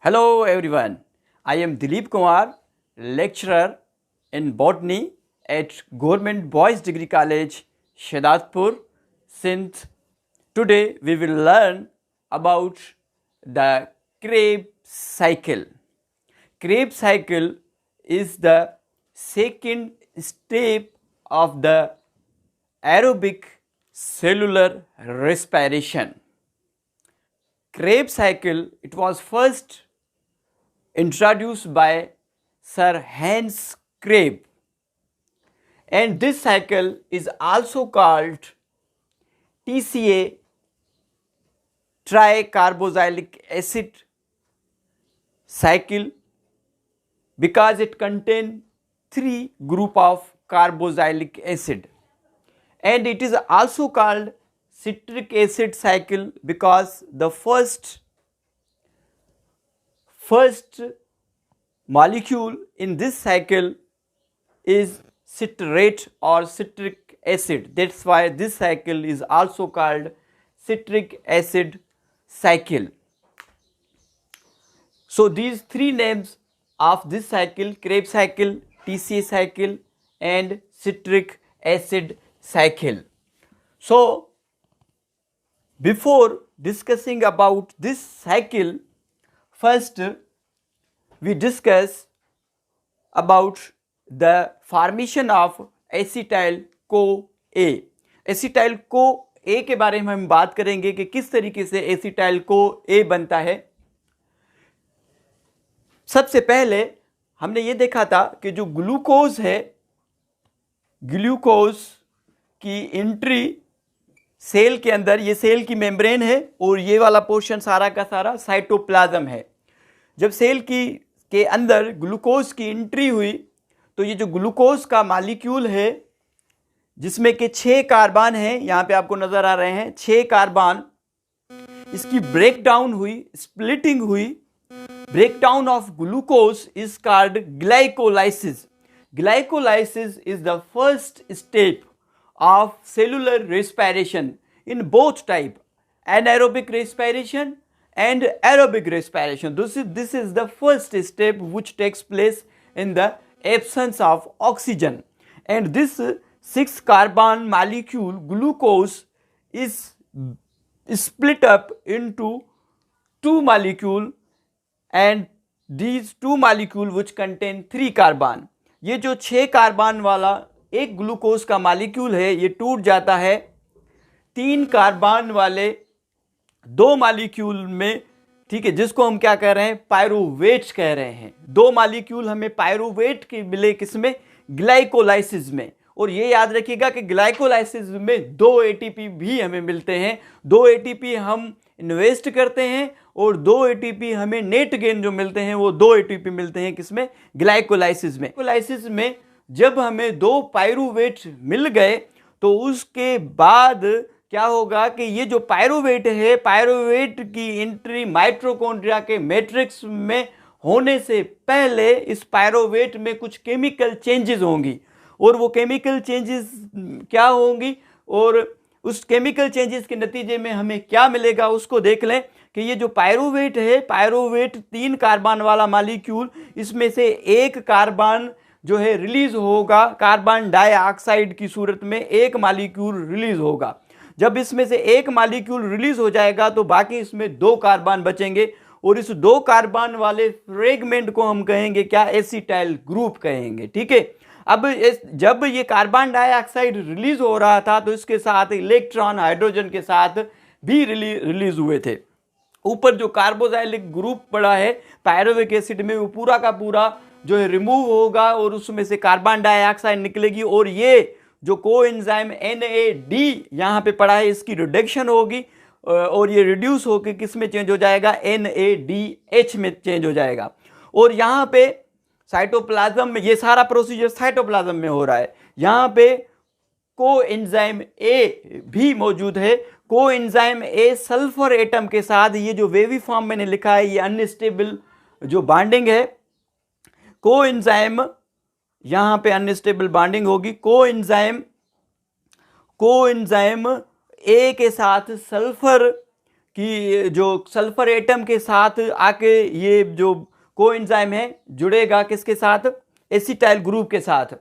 Hello everyone, I am Dilip Kumar, lecturer in botany at Government Boys Degree College, Shahdatpur, Sindh. Today we will learn about the Krebs cycle. Krebs cycle is the second step of the aerobic cellular respiration. Krebs cycle, it was first introduced by Sir Hans Krebs, and this cycle is also called TCA, tricarboxylic acid cycle, because it contains three group of carboxylic acid, and it is also called citric acid cycle because the first molecule in this cycle is citrate or citric acid. That's why this cycle is also called citric acid cycle. So these three names of this cycle: Krebs cycle, TCA cycle and citric acid cycle. So before discussing about this cycle, first we discuss about the formation of acetyl-CoA. acetyl-CoA के बारे में हम बात करेंगे कि किस तरीके से acetyl-CoA बनता है. सबसे पहले हमने ये देखा था कि जो ग्लूकोज है, ग्लूकोज की एंट्री सेल के अंदर, ये सेल की मेम्ब्रेन है और ये वाला पोर्शन सारा का सारा साइटोप्लाज्म है. जब सेल के अंदर ग्लूकोज की एंट्री हुई तो ये जो ग्लूकोज का मॉलिक्यूल है जिसमें के 6 कार्बन हैं, यहाँ पे आपको नजर आ रहे हैं 6 कार्बन, इसकी ब्रेकडाउन हुई, स्प्लिटिंग हुई. Breakdown of glucose is called glycolysis. Glycolysis is the first step of cellular respiration in both type, anaerobic respiration and aerobic respiration. This is the first step which takes place in the absence of oxygen, and this 6 carbon molecule glucose is split up into 2 molecule, and these 2 molecule which contain 3 carbon. ये जो 6 carbon वाला एक glucose का molecule है ये टूट जाता है 3 कार्बन वाले 2 मॉलिक्यूल में, ठीक है, जिसको हम क्या कह रहे हैं, पायरुवेट कह रहे हैं. 2 मॉलिक्यूल हमें पायरुवेट के मिले किसमें, ग्लाइकोलाइसिस में. और ये याद रखिएगा कि ग्लाइकोलाइसिस में 2 एटीपी भी हमें मिलते हैं. 2 एटीपी हम इन्वेस्ट करते हैं और 2 एटीपी हमें नेट गेन जो मिलते हैं वो 2 एटीपी मिलते हैं किसमें, ग्लाइकोलाइसिस में. ग्लाइकोलाइसिस में जब हमें 2 पायरुवेट मिल गए तो उसके बाद क्या होगा कि ये जो पायरुवेट है, पायरुवेट की एंट्री माइटोकॉन्ड्रिया के मैट्रिक्स में होने से पहले इस पायरुवेट में कुछ केमिकल चेंजेस होंगी, और वो केमिकल चेंजेस क्या होंगी और उस केमिकल चेंजेस के नतीजे में हमें क्या मिलेगा उसको देख लें. कि ये जो पायरुवेट है, पायरुवेट 3 कार्बन वाला मॉलिक्यूल, इसमें से एक कार्बन जो है रिलीज होगा, कार्बन डाइऑक्साइड की सूरत में एक मॉलिक्यूल रिलीज होगा. जब इसमें से एक मॉलिक्यूल रिलीज हो जाएगा तो बाकी इसमें 2 कार्बन बचेंगे, और इस 2 कार्बन वाले फ्रेगमेंट को हम कहेंगे क्या, एसिटाइल ग्रुप कहेंगे. ठीक है. अब जब ये कार्बन डाइऑक्साइड रिलीज हो रहा था तो इसके साथ इलेक्ट्रॉन हाइड्रोजन के साथ भी रिलीज हुए थे. ऊपर जो कार्बोक्सिलिक ग्रुप पड़ा है पायरुविक एसिड में, वो पूरा का पूरा जो है रिमूव होगा और उसमें से कार्बन डाइऑक्साइड निकलेगी, और ये जो कोएंजाइम NAD यहाँ पे पड़ा है इसकी रिडक्शन होगी और ये रिड्यूस होकर किस में चेंज हो जाएगा, NADH में चेंज हो जाएगा. और यहाँ पे साइटोप्लाज्म में ये सारा प्रोसीजर साइटोप्लाज्म में हो रहा है. यहाँ पे कोएंजाइम A भी मौजूद है. कोएंजाइम A सल्फर एटम के साथ, ये जो वेवी फॉर्म मैंने लिखा है ये अनस्टेबल जो बॉन्डिंग है, कोएंजाइम यहां पे अनस्टेबल बॉन्डिंग होगी. कोएंजाइम A के साथ सल्फर कि जो सल्फर एटम के साथ आके ये जो कोएंजाइम है जुड़ेगा किसके साथ, एसिटाइल ग्रुप के साथ।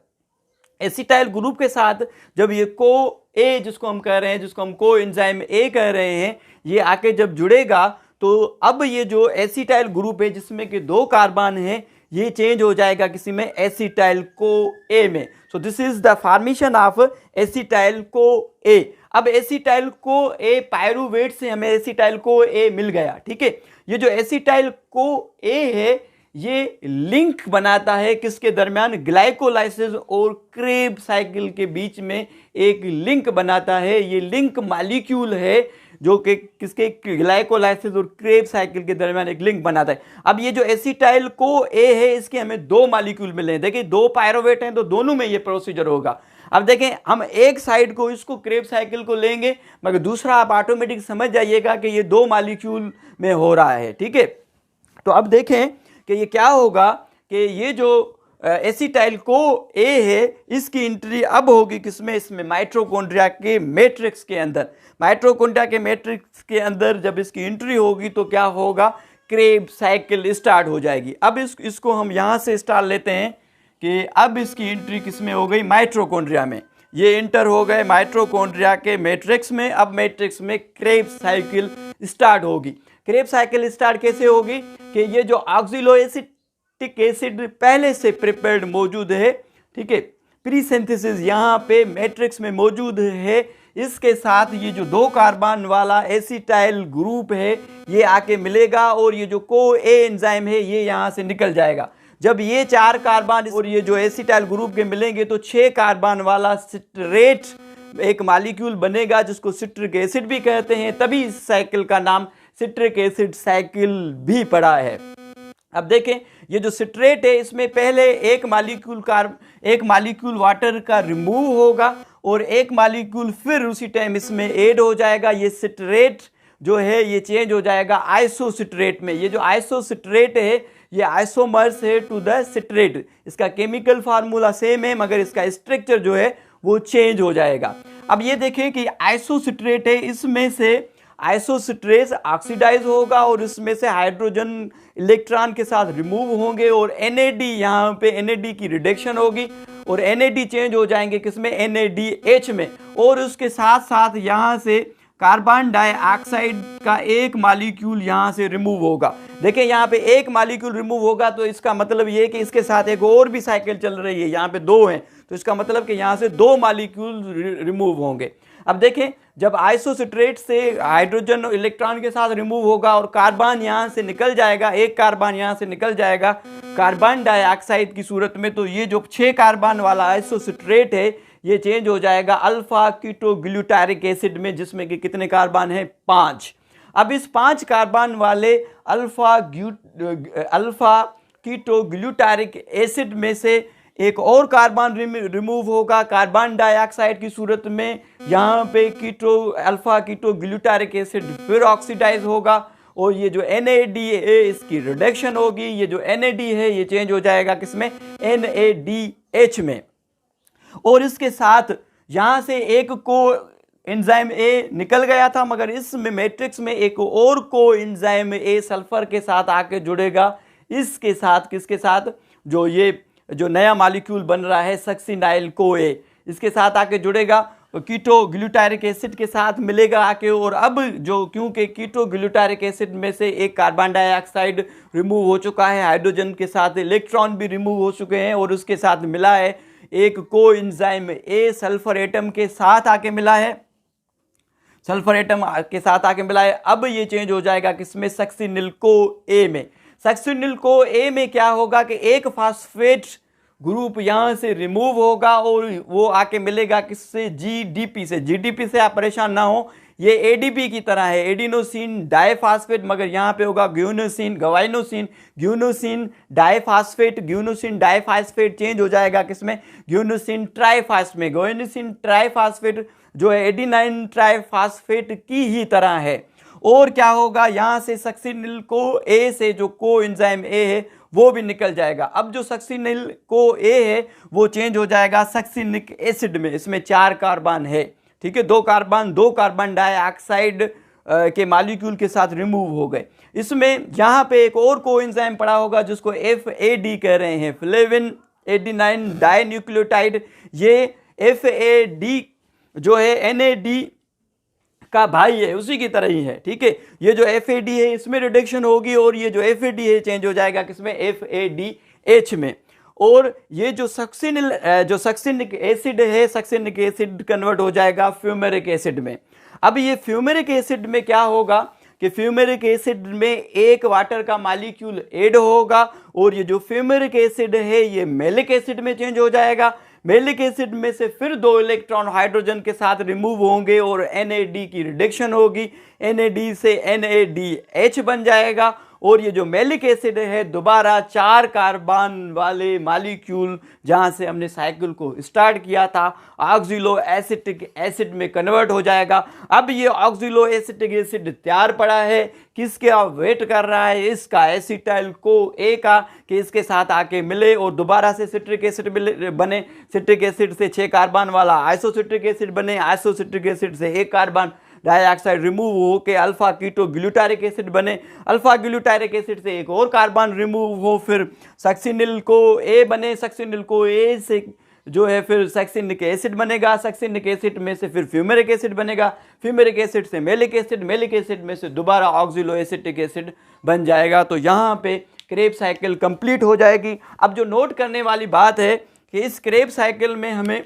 एसिटाइल ग्रुप के साथ जब ये को ए जिसको हम कह रहे हैं, जिसको हम कोएंजाइम ए कह रहे हैं, ये आके जब जुड़ेगा तो अब ये जो एसिटाइल ग्रुप है जिसमें कि 2 कार्बन है, ये चेंज हो जाएगा किसी में, एसिटाइल को ए में। So this is the formation of acetyl co A. अब एसिटाइल को ए पायरुवेट से हमें एसिटाइल को ए मिल गया, ठीक है। ये जो एसिटाइल को ए है ये लिंक बनाता है किसके दरमियान, ग्लाइकोलाइसिस और क्रेब साइकिल के बीच में एक लिंक बनाता है। ये लिंक मॉलिक्यूल है जो कि किसके, ग्लाइकोलाइसिस और क्रेब साइकिल के दरमियान एक लिंक बनाता है। अब ये जो एसिटाइल को ए है इसके हमें 2 मॉलिक्यूल मिले हैं। देखिए 2 पायरुवेट हैं तो दोनों में ये प्रोसीजर होगा। अब देखें हम एक साइड को इसको क्रेब साइकिल को लेंगे, मगर दूसरा आप ऑटोमेटिक समझ जाइएगा कि ये 2 मॉलिक्यूल में हो रहा है, ठीक है। तो अब देखें कि ये क्या होगा कि ये जो एसिटाइल को ए है इसकी एंट्री अब होगी किसमें, इसमें माइटोकॉन्ड्रिया के मैट्रिक्स के अंदर। माइटोकॉन्ड्रिया के मैट्रिक्स के अंदर जब इसकी एंट्री होगी तो क्या होगा, क्रेब साइकिल स्टार्ट हो जाएगी। अब इसको हम यहाँ से स्टार्ट लेते हैं कि अब इसकी एंट्री किसमें हो गई, माइटोकॉन्ड्रिया में। ये एंटर हो गए माइटोकॉन्ड्रिया के मैट्रिक्स में। अब मैट्रिक्स में क्रेब साइकिल स्टार्ट होगी। क्रेब साइकिल स्टार्ट कैसे होगी कि ये जो ऑक्सिलोएसिटिक एसिड पहले से प्रिपेयर्ड मौजूद है, ठीक है, प्री सिंथेसिस यहाँ पे मैट्रिक्स में मौजूद है, इसके साथ ये जो 2 कार्बन वाला एसिटाइल ग्रुप है ये आके मिलेगा और ये जो को ए एंजाइम है ये यहाँ से निकल जाएगा। जब ये 4 कार्बन और ये जो एसिटाइल ग्रुप के मिलेंगे तो 6 कार्बन वाला सिट्रेट एक मॉलिक्यूल बनेगा जिसको सिट्रिक एसिड भी कहते हैं। तभी इस साइकिल का नाम सिट्रिक एसिड साइकिल भी पड़ा है। अब देखें ये जो सिट्रेट है इसमें पहले एक मॉलिक्यूल वाटर का रिमूव होगा और एक मॉलिक्यूल फिर उसी टाइम इसमें ऐड हो जाएगा। ये सिट्रेट जो है ये चेंज हो जाएगा आइसोसिट्रेट में। ये जो आइसोसिट्रेट है ये आइसोमर्स है टू द सिट्रेट। इसका केमिकल फार्मूला सेम है मगर इसका स्ट्रक्चर जो है वो चेंज हो जाएगा। अब ये देखें कि आइसोसिट्रेट है, इसमें से आइसोसिट्रेस ऑक्सीडाइज होगा और इसमें से हाइड्रोजन इलेक्ट्रॉन के साथ रिमूव होंगे और NAD यहाँ पे NAD की रिडक्शन होगी और NAD चेंज हो जाएंगे किसमें, NADH में। और उसके साथ साथ यहाँ से कार्बन डाइऑक्साइड का एक मॉलिक्यूल यहाँ से रिमूव होगा। देखिए यहाँ पे एक मॉलिक्यूल रिमूव होगा तो इसका मतलब ये कि इसके साथ एक और भी साइकिल चल रही है। यहाँ पे 2 हैं तो इसका मतलब कि यहाँ से 2 मॉलिक्यूल रिमूव होंगे। अब देखें जब आइसोसिट्रेट से हाइड्रोजन इलेक्ट्रॉन के साथ रिमूव होगा और कार्बन यहाँ से निकल जाएगा, एक कार्बन यहाँ से निकल जाएगा कार्बन डाइऑक्साइड की सूरत में, तो ये जो 6 कार्बन वाला आइसोसिट्रेट है ये चेंज हो जाएगा अल्फा कीटोग्लूटारिक एसिड में, जिसमें कि कितने कार्बन हैं, 5। अब इस 5 कार्बन वाले अल्फा कीटोग्लूटारिक एसिड में से एक और कार्बन रिमूव होगा कार्बन डाइऑक्साइड की सूरत में। यहाँ पे अल्फा कीटोग्लूटारिक एसिड फिर ऑक्सीडाइज होगा और ये जो NAD है इसकी रिडक्शन होगी। ये जो NAD है ये चेंज हो जाएगा किसमें, NADH में। और इसके साथ यहाँ से एक को एंजाइम A निकल गया था मगर इसमें मैट्रिक्स में एक और को एंजाइम A सल्फर के साथ आके जुड़ेगा। इसके साथ किसके साथ, जो नया मॉलिक्यूल बन रहा है सक्सिनाइल को ए, इसके साथ आके जुड़ेगा कीटोग्लूटारिक एसिड के साथ मिलेगा आके। और अब जो क्योंकि कीटोग्लूटारिक एसिड में से एक कार्बन डाइऑक्साइड रिमूव हो चुका है, हाइड्रोजन के साथ इलेक्ट्रॉन भी रिमूव हो चुके हैं और उसके साथ मिला है एक को एंजाइम ए सल्फर एटम के साथ आके मिला है, सल्फर एटम के साथ आके मिला है। अब ये चेंज हो जाएगा किसमें, सक्सिनिल को ए में। सक्सिनिल को ए में क्या होगा कि एक फास्फेट ग्रुप यहाँ से रिमूव होगा और वो आके मिलेगा किससे, GDP से। GDP से आप परेशान ना हो, ये ADP की तरह है, एडिनोसिन डाइफास्फेट, मगर यहाँ पे होगा ग्यूनोसिन गवाइनोसिन, ग्यूनोसिन डाइफास्फेट। ग्यूनोसिन डाइफास्फेट चेंज हो जाएगा किसमें, ग्यूनोसिन ट्राइफास्फेट में। ग्यूनोसिन ट्राइफास्फेट जो है एडिनाइन ट्राइफास्फेट की ही तरह है। और क्या होगा, यहाँ से सक्सिनिल को ए से जो को एंजाइम ए है वो भी निकल जाएगा। अब जो सक्सिनिल को ए है वो चेंज हो जाएगा सक्सिनिक एसिड में। इसमें 4 कार्बन है, ठीक है, 2 कार्बन डाइऑक्साइड के मॉलिक्यूल के साथ रिमूव हो गए। इसमें यहाँ पे एक और कोएंजाइम पड़ा होगा जिसको FAD कह रहे हैं, फ्लेविन एडिनाइन डाइन्यूक्लियोटाइड। ये FAD जो है NAD का भाई है, उसी की तरह ही है, ठीक है। ये जो FAD है इसमें रिडक्शन होगी और ये जो FAD है चेंज हो जाएगा किसमें, FADH में। और ये जो सक्सिनिक एसिड है, सक्सिनिक एसिड कन्वर्ट हो जाएगा फ्यूमेरिक एसिड में। अब ये फ्यूमेरिक एसिड में क्या होगा कि फ्यूमेरिक एसिड में एक वाटर का मॉलिक्यूल ऐड होगा और ये जो फ्यूमेरिक एसिड है ये मैलिक एसिड में चेंज हो जाएगा। मैलिक एसिड में से फिर 2 इलेक्ट्रॉन हाइड्रोजन के साथ रिमूव होंगे और NAD की रिडक्शन होगी, NAD से NADH बन जाएगा। और ये जो मैलिक एसिड है दोबारा 4 कार्बन वाले मॉलिक्यूल जहां से हमने साइकिल को स्टार्ट किया था ऑक्सिलो एसिटिक एसिड में कन्वर्ट हो जाएगा। अब ये ऑक्सिलो एसिटिक एसिड तैयार पड़ा है, किसका वेट कर रहा है, इसका एसिटाइल को A का, कि इसके साथ आके मिले और दोबारा से सिट्रिक एसिड बने। सिट्रिक एसिड से 6 कार्बन वाला आइसोसिट्रिक एसिड बने, आइसोसिट्रिक एसिड से 1 कार्बन डाइऑक्साइड रिमूव हो के अल्फा कीटो ग्लूटारिक एसिड बने, अल्फा ग्लूटारिक एसिड से एक और कार्बन रिमूव हो, फिर सक्सिनिल को A बने, सक्सिनिल को A से जो है फिर सक्सिनिक एसिड बनेगा, सक्सिनिक एसिड में से फिर फ्यूमेरिक एसिड बनेगा, फ्यूमेरिक एसिड से मैलिक एसिड, मैलिक एसिड में से दोबारा ऑक्सिलो एसिटिक एसिड बन जाएगा। तो यहाँ पे क्रेब्स साइकिल कंप्लीट हो जाएगी। अब जो नोट करने वाली बात है कि इस क्रेब्स साइकिल में हमें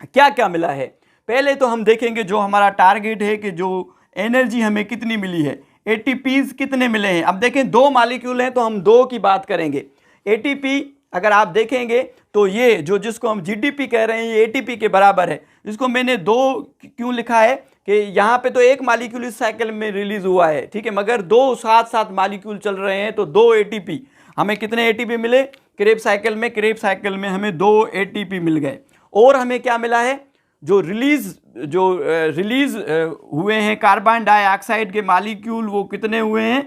क्या क्या मिला है। पहले तो हम देखेंगे जो हमारा टारगेट है कि जो एनर्जी हमें कितनी मिली है, ATPs कितने मिले हैं। अब देखें 2 मॉलिक्यूल हैं तो हम 2 की बात करेंगे। ATP अगर आप देखेंगे तो ये जिसको हम GDP कह रहे हैं ये ATP के बराबर है। इसको मैंने 2 क्यों लिखा है कि यहाँ पे तो एक मॉलिक्यूल इस साइकिल में रिलीज हुआ है, ठीक है, मगर 2 साथ मॉलिक्यूल चल रहे हैं तो 2 ATP। हमें कितने ATP मिले क्रेब्स साइकिल में? क्रेब्स साइकिल में हमें 2 ATP मिल गए। और हमें क्या मिला है, जो रिलीज हुए हैं कार्बन डाइऑक्साइड के मॉलिक्यूल, वो कितने हुए हैं?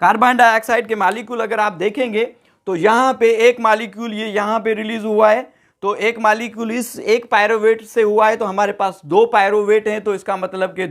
कार्बन डाइऑक्साइड के मॉलिक्यूल अगर आप देखेंगे तो यहाँ पे एक मॉलिक्यूल ये यहाँ पे रिलीज हुआ है, तो एक मॉलिक्यूल इस एक पायरोवेट से हुआ है, तो हमारे पास 2 पायरोवेट हैं, तो इसका मतलब कि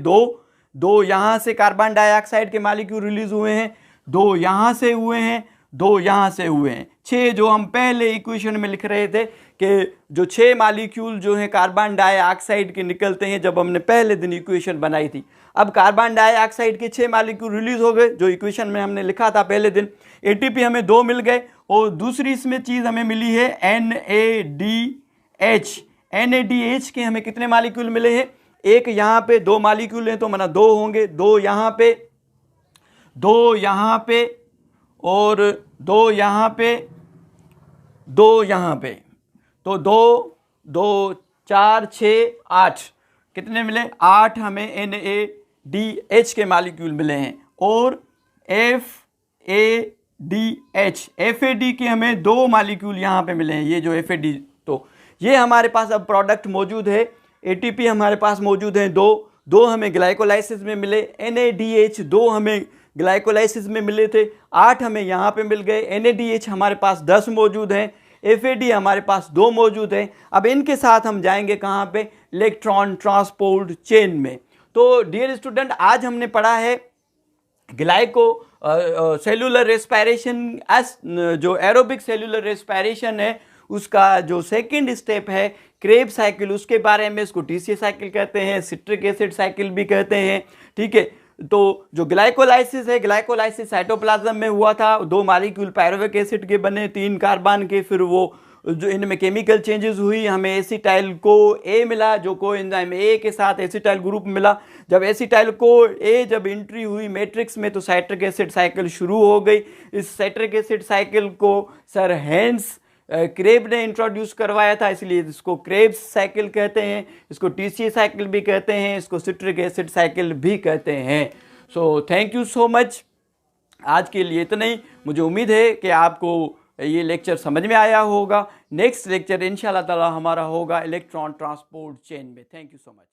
2 यहाँ से कार्बन डाइऑक्साइड के मॉलिक्यूल रिलीज हुए हैं, 2 यहाँ से हुए हैं, 2 यहाँ से हुए हैं। 6 जो हम पहले इक्वेशन में लिख रहे थे कि जो 6 मॉलिक्यूल जो हैं कार्बन डाइऑक्साइड के निकलते हैं जब हमने पहले दिन इक्वेशन बनाई थी। अब कार्बन डाइऑक्साइड के 6 मॉलिक्यूल रिलीज हो गए जो इक्वेशन में हमने लिखा था पहले दिन। ATP हमें 2 मिल गए और दूसरी इसमें चीज़ हमें मिली है NADH। NADH के हमें कितने मॉलिक्यूल मिले हैं? एक यहाँ पे 2 मॉलिक्यूल हैं तो माना 2 होंगे, 2 यहाँ पे, 2 यहाँ पे और 2 यहाँ पे, 2 यहाँ पे, तो 2 4 6 8 कितने मिले? 8 हमें NADH के मॉलिक्यूल मिले हैं। और FAD के हमें 2 मॉलिक्यूल यहाँ पे मिले हैं, ये जो FAD। तो ये हमारे पास अब प्रोडक्ट मौजूद है। ATP हमारे पास मौजूद हैं 2 हमें ग्लाइकोलाइसिस में मिले, NADH 2 हमें ग्लाइकोलाइसिस में मिले थे, 8 हमें यहाँ पे मिल गए। NADH हमारे पास 10 मौजूद हैं, FAD हमारे पास 2 मौजूद हैं। अब इनके साथ हम जाएंगे कहाँ पे? इलेक्ट्रॉन ट्रांसपोर्ट चेन में। तो डियर स्टूडेंट, आज हमने पढ़ा है ग्लाइको सेलुलर रेस्पिरेशन, जो एरोबिक सेलुलर रेस्पिरेशन है उसका जो सेकंड स्टेप है क्रेब्स साइकिल, उसके बारे में। इसको TCA साइकिल कहते हैं, सिट्रिक एसिड साइकिल भी कहते हैं, ठीक है। तो जो ग्लाइकोलाइसिस है, ग्लाइकोलाइसिस साइटोप्लाज्म में हुआ था, 2 मॉलिक्यूल पायरुविक एसिड के बने, 3 कार्बन के, फिर वो जो इनमें केमिकल चेंजेस हुई, हमें एसिटाइल को A मिला, जो कोएंजाइम A के साथ एसिटाइल ग्रुप मिला। जब एसिटाइल को A जब एंट्री हुई मैट्रिक्स में तो साइट्रिक एसिड साइकिल शुरू हो गई। इस साइट्रिक एसिड साइकिल को सर हेंस क्रेब ने इंट्रोड्यूस करवाया था, इसलिए इसको क्रेब्स साइकिल कहते हैं, इसको TCA साइकिल भी कहते हैं, इसको सिट्रिक एसिड साइकिल भी कहते हैं। So thank you so much. आज के लिए इतना ही। मुझे उम्मीद है कि आपको ये लेक्चर समझ में आया होगा। नेक्स्ट लेक्चर इंशाल्लाह ताला हमारा होगा इलेक्ट्रॉन ट्रांसपोर्ट चेन में। Thank you so much.